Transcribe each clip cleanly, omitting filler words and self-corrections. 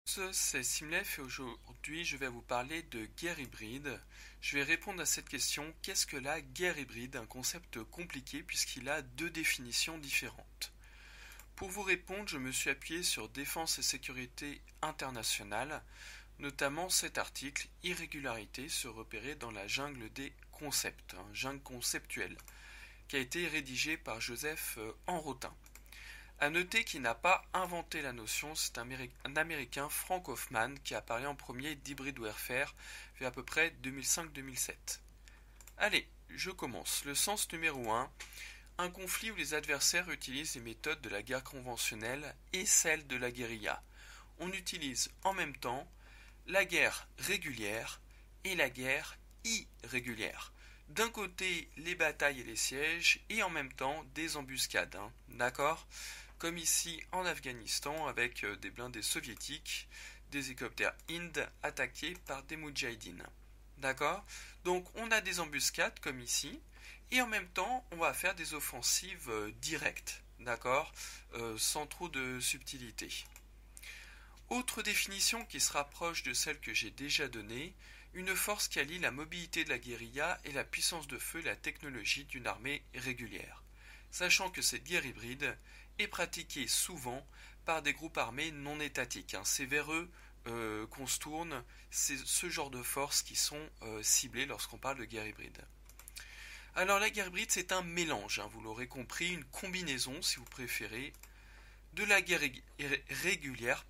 C'est Simlef et aujourd'hui je vais vous parler de guerre hybride. Je vais répondre à cette question, qu'est-ce que la guerre hybride? Un concept compliqué puisqu'il a deux définitions différentes. Pour vous répondre, je me suis appuyé sur Défense et sécurité internationale, notamment cet article, Irrégularité se repérer dans la jungle des concepts, jungle conceptuelle, qui a été rédigé par Joseph Enrotin. À noter qu'il n'a pas inventé la notion, c'est un Américain, Frank Hoffman, qui a parlé en premier d'hybrid warfare vers à peu près 2005-2007. Allez, je commence. Le sens numéro 1, un conflit où les adversaires utilisent les méthodes de la guerre conventionnelle et celles de la guérilla. On utilise en même temps la guerre régulière et la guerre irrégulière. D'un côté, les batailles et les sièges, et en même temps, des embuscades. D'accord? Comme ici en Afghanistan, avec des blindés soviétiques, des hélicoptères Hind attaqués par des moudjahidines. D'accord? Donc, on a des embuscades, comme ici, et en même temps, on va faire des offensives directes. D'accord? Sans trop de subtilité. Autre définition qui se rapproche de celle que j'ai déjà donnée, une force qui allie la mobilité de la guérilla et la puissance de feu et la technologie d'une armée régulière. Sachant que cette guerre hybride est pratiquée souvent par des groupes armés non étatiques. C'est vers eux qu'on se tourne, c'est ce genre de forces qui sont ciblées lorsqu'on parle de guerre hybride. Alors la guerre hybride c'est un mélange, vous l'aurez compris, une combinaison si vous préférez, de la guerre régulière,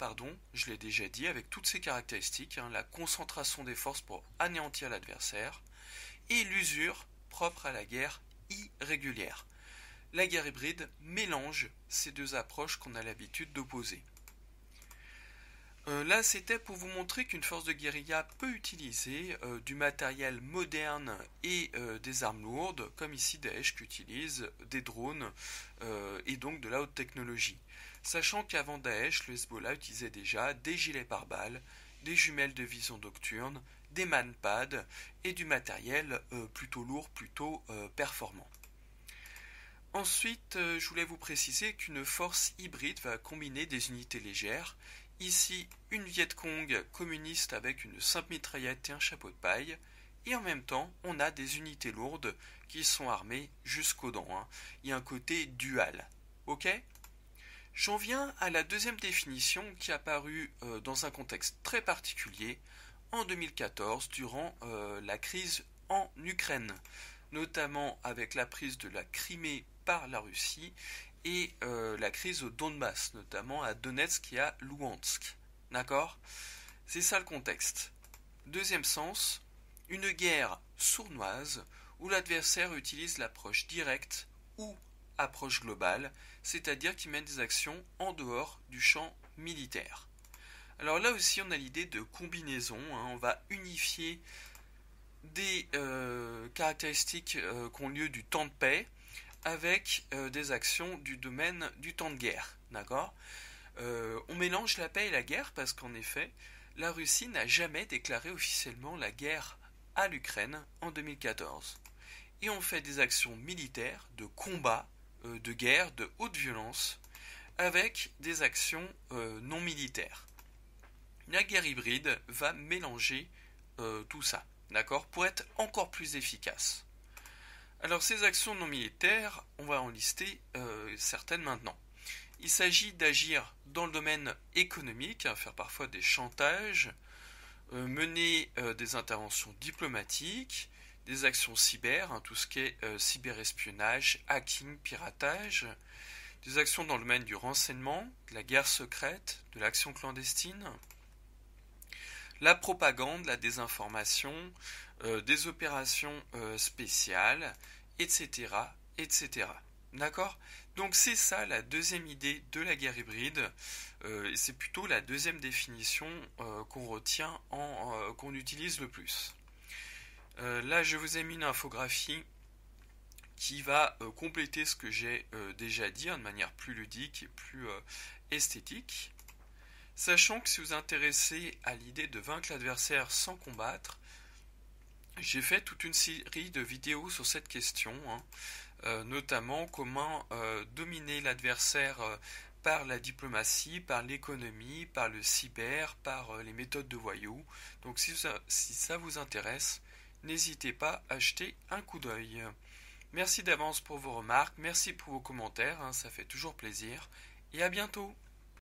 je l'ai déjà dit, avec toutes ses caractéristiques, la concentration des forces pour anéantir l'adversaire, et l'usure propre à la guerre irrégulière. La guerre hybride mélange ces deux approches qu'on a l'habitude d'opposer. Là, c'était pour vous montrer qu'une force de guérilla peut utiliser du matériel moderne et des armes lourdes, comme ici Daesh qui utilise des drones et donc de la haute technologie. Sachant qu'avant Daesh, le Hezbollah utilisait déjà des gilets pare-balles, des jumelles de vision nocturne, des manpads et du matériel plutôt lourd, plutôt performant. Ensuite, je voulais vous préciser qu'une force hybride va combiner des unités légères. Ici, une Vietcong communiste avec une simple mitraillette et un chapeau de paille. Et en même temps, on a des unités lourdes qui sont armées jusqu'aux dents. Il y a un côté dual. Ok? J'en viens à la deuxième définition qui est apparue dans un contexte très particulier en 2014 durant la crise en Ukraine, notamment avec la prise de la Crimée par la Russie et la crise au Donbass, notamment à Donetsk et à Luhansk. D'accord? C'est ça le contexte. Deuxième sens, une guerre sournoise où l'adversaire utilise l'approche directe ou approche globale, c'est-à-dire qu'il mène des actions en dehors du champ militaire. Alors là aussi on a l'idée de combinaison, on va unifier des caractéristiques qui ont lieu du temps de paix avec des actions du domaine du temps de guerre. D'accord? On mélange la paix et la guerre parce qu'en effet, la Russie n'a jamais déclaré officiellement la guerre à l'Ukraine en 2014. Et on fait des actions militaires, de combat, de guerre, de haute violence, avec des actions non militaires. La guerre hybride va mélanger tout ça, d'accord, pour être encore plus efficace. Alors ces actions non militaires, on va en lister certaines maintenant. Il s'agit d'agir dans le domaine économique, faire parfois des chantages, mener des interventions diplomatiques, des actions cyber, tout ce qui est cyberespionnage, hacking, piratage, des actions dans le domaine du renseignement, de la guerre secrète, de l'action clandestine, la propagande, la désinformation, des opérations spéciales, etc., etc. D'accord? Donc c'est ça la deuxième idée de la guerre hybride, et c'est plutôt la deuxième définition qu'on retient, qu'on utilise le plus. Là je vous ai mis une infographie qui va compléter ce que j'ai déjà dit de manière plus ludique et plus esthétique. Sachant que si vous vous intéressez à l'idée de vaincre l'adversaire sans combattre, j'ai fait toute une série de vidéos sur cette question, notamment comment dominer l'adversaire par la diplomatie, par l'économie, par le cyber, par les méthodes de voyous. Donc si ça vous intéresse, n'hésitez pas à jeter un coup d'œil. Merci d'avance pour vos remarques, merci pour vos commentaires, ça fait toujours plaisir, et à bientôt.